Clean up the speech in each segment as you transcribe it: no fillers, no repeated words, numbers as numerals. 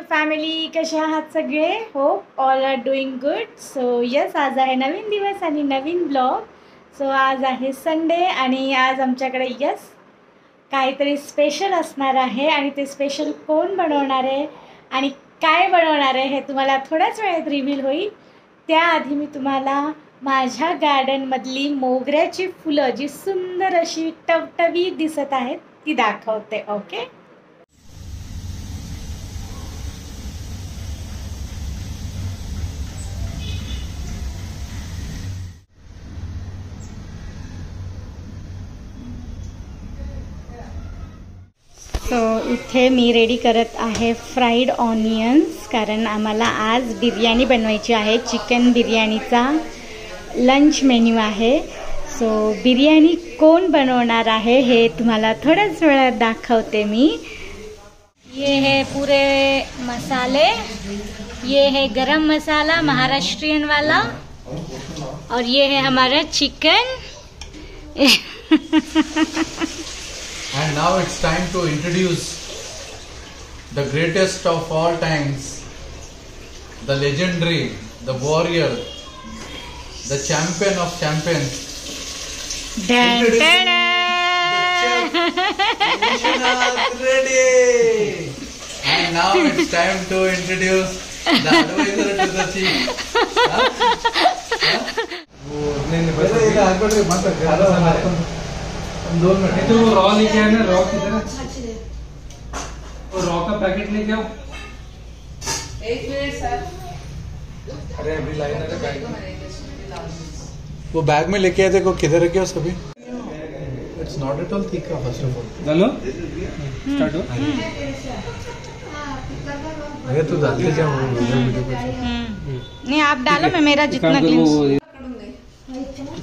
Family, कसे आहात सगळे? Hope all are doing good. So yes, आज आहे नवीन दिवस आणि नवीन ब्लॉग. सो आज आहे संडे आणि आज आमच्याकडे यस काहीतरी स्पेशल असणार आहे आणि ते स्पेशल कोण बनवणार आहे आणि काय बनवणार आहे हे तुम्हाला थोड्याच वेळात रिव्हील होईल. त्याआधी मी तुम्हाला माझ्या गार्डनमधली मोगऱ्याची फुलं जी सुंदर अशी टवटवीत दिसत आहेत ती दाखवते. ओके, सो इथे मी रेडी करत आहे फ्राईड ऑनियन्स, कारण आम्हाला आज बिर्याणी बनवायची आहे. चिकन बिर्याणीचा लंच मेन्यू आहे. सो बिर्याणी कोण बनवणार आहे हे तुम्हाला थोड्याच वेळात दाखवते मी. ये है पूरे मसाले, ये है गरम मसाला महाराष्ट्रियन वाला, और ये है हमारा chicken. And now it's time to introduce the greatest of all times, the legendary, the warrior, the champion of champions. Dun, dun, Vishwanath Reddy. And now it's time to introduce the advisor to the chief. दो minute तो raw लेके आए ना, raw किधर है? वो raw का packet लेके आओ. एक मिनट सर. अरे अभी लाइन है बैग. वो बैग में लेके आए थे, को किधर रखे हो सभी? It's not at all thick first of all. डालो, स्टार्ट हो. अरे तू डालते जा वीडियो पे. नहीं आप डालो, मैं मेरा जितना क्लीन.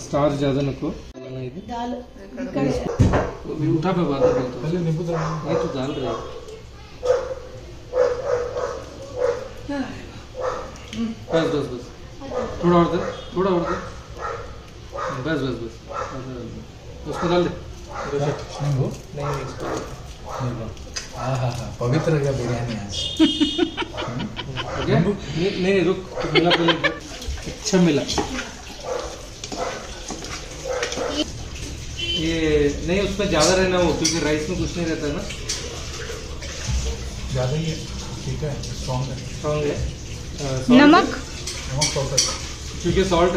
स्टार ज्यादा नको दाल. उठा पे बात कर. पहले नींबू डाल. ये तो डाल रहे. बस बस बस, थोड़ा और दे, थोड़ा और दे. बस बस बस, उसको डाल दे. नींबू नहीं. हाँ, पवित्र का बिरयानी आज. नहीं रुक, मिला पहले. अच्छा मिला. ये नहीं, उसमें ज्यादा रहना हो क्योंकि राइस में कुछ नहीं रहता ना. ज्यादा ही है. ठीक है, स्ट्रॉन्ग है. स्ट्रॉन्ग है. नमक परफेक्ट. क्योंकि सॉल्ट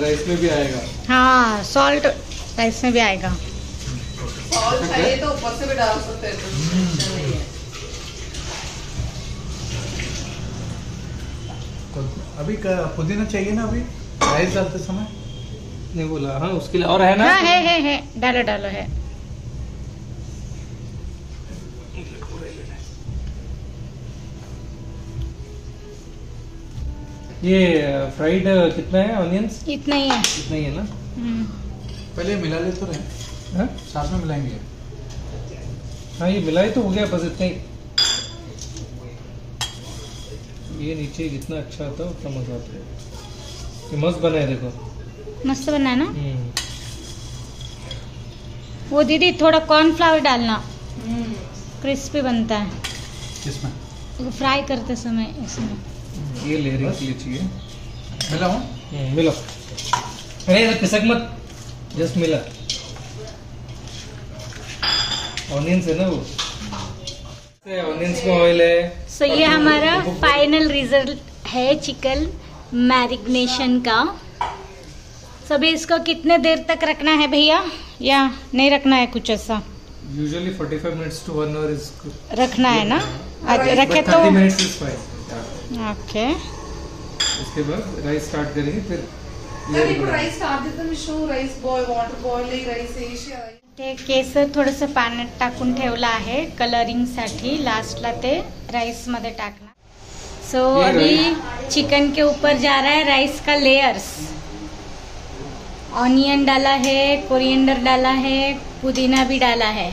राइस में भी आएगा. हाँ, सॉल्ट राइस में भी आएगा. सॉल्ट चाहिए तो ऊपर से भी डाल सकते हैं, तो टेंशन नहीं है. तो अभी पुदीना चाहिए ना अभी राइस डालते समय? नहीं बोला. हाँ, उसके लिए और है ना. हाँ है डालो डालो है. ये फ्राइड कितना है ऑनियंस? इतना ही है. इतना ही है ना. पहले मिला ले तो रहे. हाँ साथ में मिलाएंगे. हाँ, ये मिलाई तो हो गया, बस इतना ही. ये नीचे जितना अच्छा आता है उतना मजा आता है. ये मस्त बना है, देखो मस्त बना है ना. वो दीदी थोड़ा कॉर्नफ्लावर डालना, क्रिस्पी बनता है किसमें? फ्राई करते समय. इसमें ये लेयरिंग के लिए चाहिए. मिला हूँ. मिलो. अरे पिसक मत, जस्ट मिला. ऑनियंस है ना वो. ऑनियंस में ऑयल है. सो ये हमारा फाइनल रिजल्ट है चिकन मैरिनेशन का. सभी इसको कितने देर तक रखना है भैया, या नहीं रखना है कुछ ऐसा? Usually 45 minutes to 1 hour is रखना है ना. रखे तो 30 मिनट्स इज फाइन. ओके. इसके बाद राइस स्टार्ट करेंगे. फिर सर ఇప్పుడు రైస్ స్టార్ట్ చేద్దాం. విష్ణు రైస్ వాटर बॉईल రైస్ వేసి ते केसर थोडंसं पाण्यात टाकून ठेवलं आहे कलरिंगसाठी. लास्टला ते राईसमध्ये टाकणार. सो अभी चिकन के ऊपर जा रहा है राइस का लेयर्स. ऑनियन डाला है, कोरिएंडर डाला है, पुदीना भी डाला है.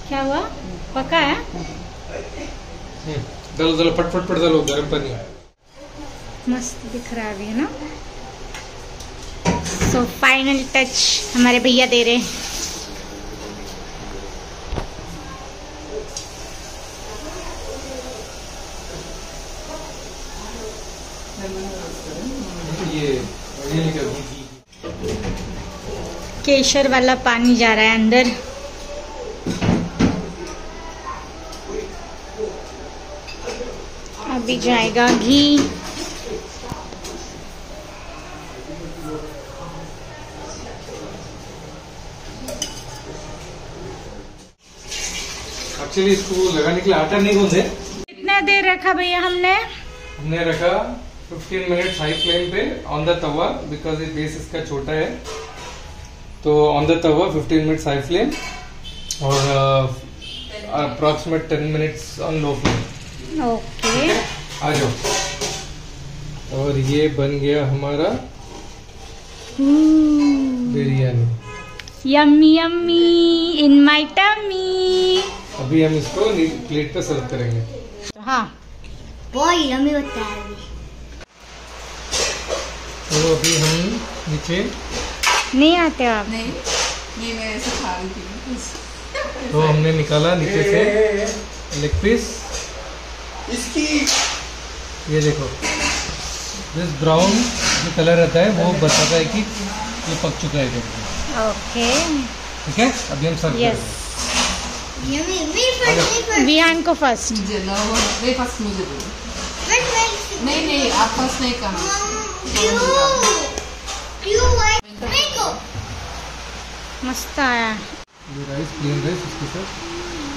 क्या हुआ? पका है. डालो डालो, फटफट पट डालो गर्म पानी. मस्त दिख रहा है अभी, है ना. सो फाइनल टच हमारे भैया दे रहे हैं. ये लेकर केसर वाला पानी जा रहा है अंदर। अभी जाएगा घी। एक्चुअली इसको लगाने के लिए आटा नहीं गूंदे। कितना देर रखा भैया हमने रखा 15 मिनट्स हाई फ्लेम पे ऑन द तवा, बिकॉज ये बेस इसका छोटा है। तो on the tawa 15 minutes high flame और approximate 10 minutes on low flame. Okay, आ जाओ। और ये बन गया हमारा biryani. Yummy yummy in my tummy. अभी हम इसको प्लेट पे सर्व करेंगे। हाँ, बहुत यम्मी होता है अभी। तो अभी हम नीचे नहीं आते आप? नहीं, ये मैं ऐसे खा रही थी। तो हमने निकाला नीचे से लेग पीस। इसकी ये देखो, दिस ब्राउन जो कलर रहता है वो बताता है कि ये पक चुका है करके। ओके, ठीक है, अभी हम सर्व यस। करेंगे। Yummy, me first। विहान को फर्स्ट। मुझे लो, वे फर्स्ट मुझे दो। Wait, नहीं नहीं, आप फर्स्ट नहीं करना। क्यों मेरे को मस्त आया। ये राइस, प्लेन राइस, उसके साथ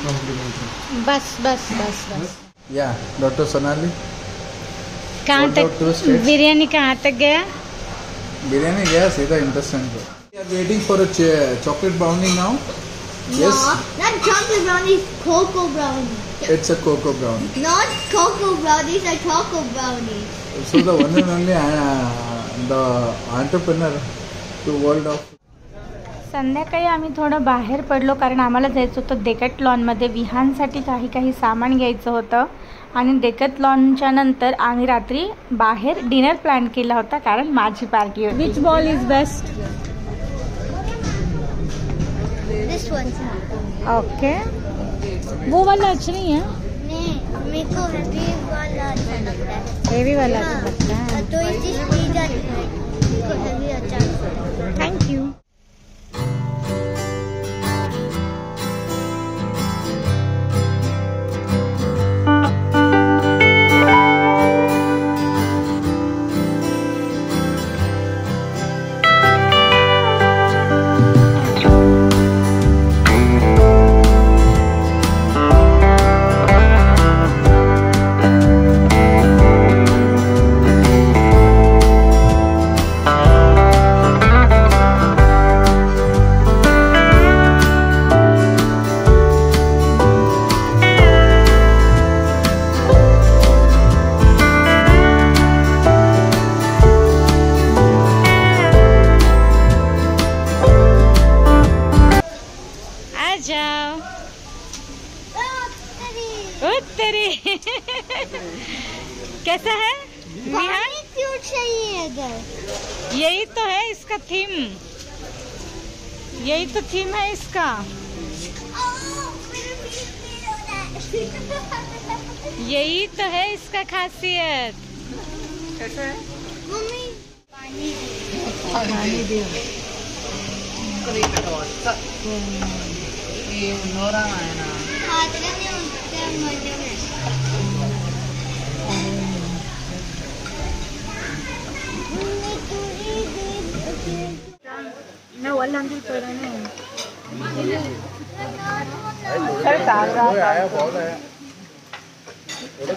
कॉम्प्लीमेंट्री। बस बस बस बस। Yeah, Dr. Sonali. कहाँ What about तक two states? बिरयानी कहाँ तक गया? Biryani गया सीधा intestine पे. We are waiting for a chocolate brownie now. Yes, No, not chocolate brownies, cocoa brownies. it's a cocoa brownie. Not cocoa brownies, a choco brownie. So the one and only the entrepreneur to world of. संध्याकाळी आम्ही थोडं बाहेर पडलो कारण आम्हाला जायचं होतं डेकॅथलॉनमध्ये विहानसाठी काही सामान घ्यायचं होतं. आणि डेकॅथलॉनच्या नंतर आम्ही रात्री बाहेर डिनर प्लॅन केला होता कारण माझी पार्टी होती. Which ball is best? This one. Okay, वो वाला अच्छा नहीं है, नहीं, मेरे को हेवी वाला अच्छा लगता है। हेवी वाला हाँ, लगता है। तो इसी पिज़्ज़ा है, मेरे को हेवी अच्छा लगता है। Thank you. उत्तरी कैसा है विहान? क्यूट चाहिए इधर। यही तो है इसका थीम, यही तो थीम है इसका। यही तो है इसका खासियत। कैसा है? मम्मी पानी दे। ये नोरा है ना। हाथ नहीं उठते मजे में। मैं वाला अंदर पड़ा नहीं। कोई आया बहुत आया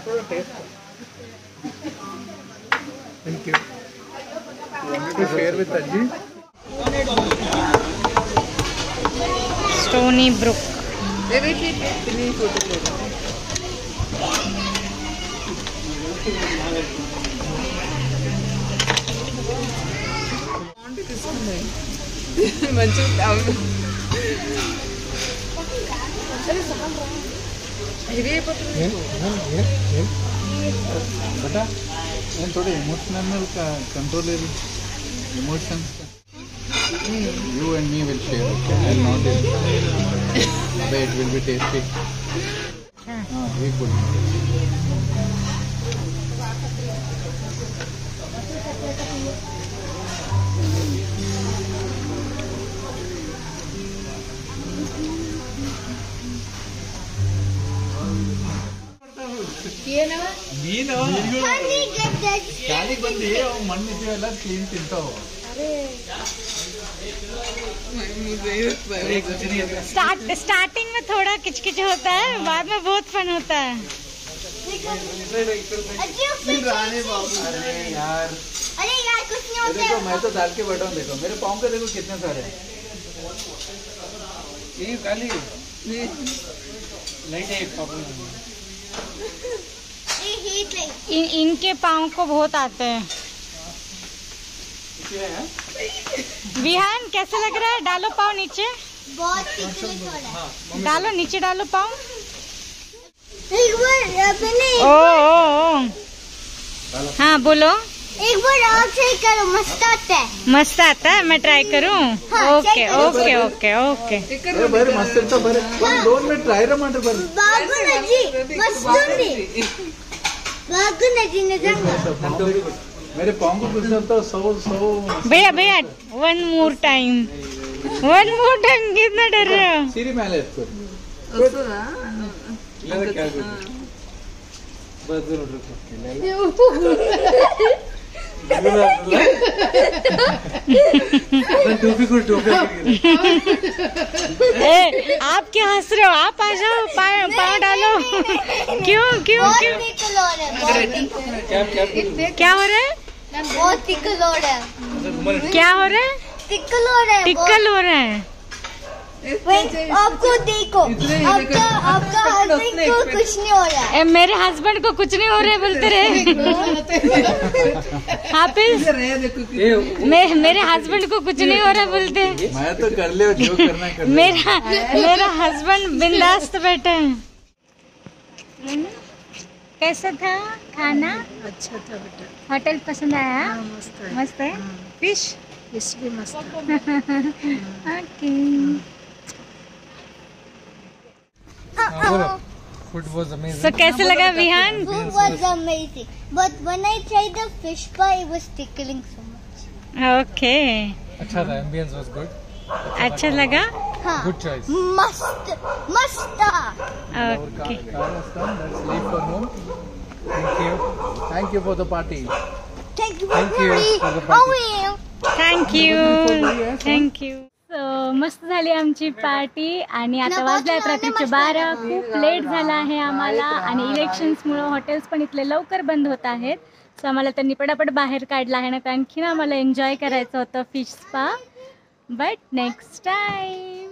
थोड़ा taste. Thank you. Wanted to share with Taji. Stony Brook. बेटा ये थोड़े इमोशनल का control emotions you and me will share, okay? I'll not eat. But it will be tasty. We could. ಮಣ್ಣಿದೆಯಲ್ಲ ಕ್ಲೀನ್ ತಿಂತಾವ स्टार्टिंग में थोड़ा किचकिच होता है, बाद में बहुत फन होता है। अरे यार कुछ नहीं होता देखो मैं तो डाल के बैठा हूँ। देखो मेरे पाँव पे देखो कितने सारे हैं। ये खाली लाइट है प्रॉब्लम। इनके पाँव को बहुत आते हैं। विहान कैसे लग रहा है? डालो पाँव नीचे, बहुत तिकली थोड़ा। डालो नीचे, डालो पाँव। एक बार अपने ओ हाँ बोलो। एक बार आप ट्राई करो, मस्त आता है। मस्त आता है, मैं ट्राई करूँ? हाँ, ओके check करो। Okay okay okay. बरे मस्त इर्ता बरे दोन मिनिट ट्राई रमांड्रे बरे బాగున్నది మస్తుంది బాగున్నది నిజంగా मेरे पाँव को कुछ तो सो भैया भैया वन मोर टाइम कितना डर रहे हो? सीरी ಮೇಲೆ ಎತ್ತು ಇಲ್ಲ ಕೆಳಗೆ ಬದ್ದು ನೋಡ್ರಿ टोपी को टोपी ए, आप क्या हंस रहे हो? आप आ जाओ, पाँव डालो। क्यों क्यों क्यों? कैप कैप क्या हो रहा है? बहुत तिकल हो रहा है, क्या हो रहा है? तिकल हो रहा है टिक्कल हो रहा है। आपको देखो, आपका हस्बैंड को कुछ नहीं हो रहा है। मेरे हस्बैंड को कुछ नहीं हो रहा है बोलते रहे। हाफिज मेरे हस्बैंड को कुछ नहीं हो रहा बोलते। मैं तो कर ले जो करना है कर ले। मेरा हस्बैंड बिंदास्त बैठे हैं। कैसा था खाना? अच्छा था बेटा। होटल पसंद आया? मस्त है। फिश भी मस्त है। Okay. Food was amazing. So कैसे लगा Vihaan? Food was amazing, but when I tried the fish pie, it was tickling so much. Okay, अच्छा था, एम्बियंस वाज गुड। अच्छा लगा? हाँ, गुड चॉइस। मस्त मस्त था। Okay, Let's leave for home. Thank you. Thank you for the party. Thank you Thank you for the thank you. So मस्त झाली आमची पार्टी आणि आता वाजल्यात रात्रीचे 12. खूप लेट झाला आहे आम्हाला आणि इलेक्शन्समुळे हॉटेल्स पण इथले लवकर बंद होत आहेत. सो आम्हाला त्यांनी पटापट बाहेर काढला आहे ना, आणखीन आम्हाला एन्जॉय करायचं होतं fish spa, but next time.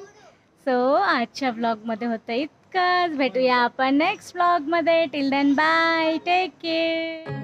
So आजच्या व्लॉगमध्ये होतं इतकंच. भेटूया आपण नेक्स्ट व्लॉगमध्ये. Till then bye, take care.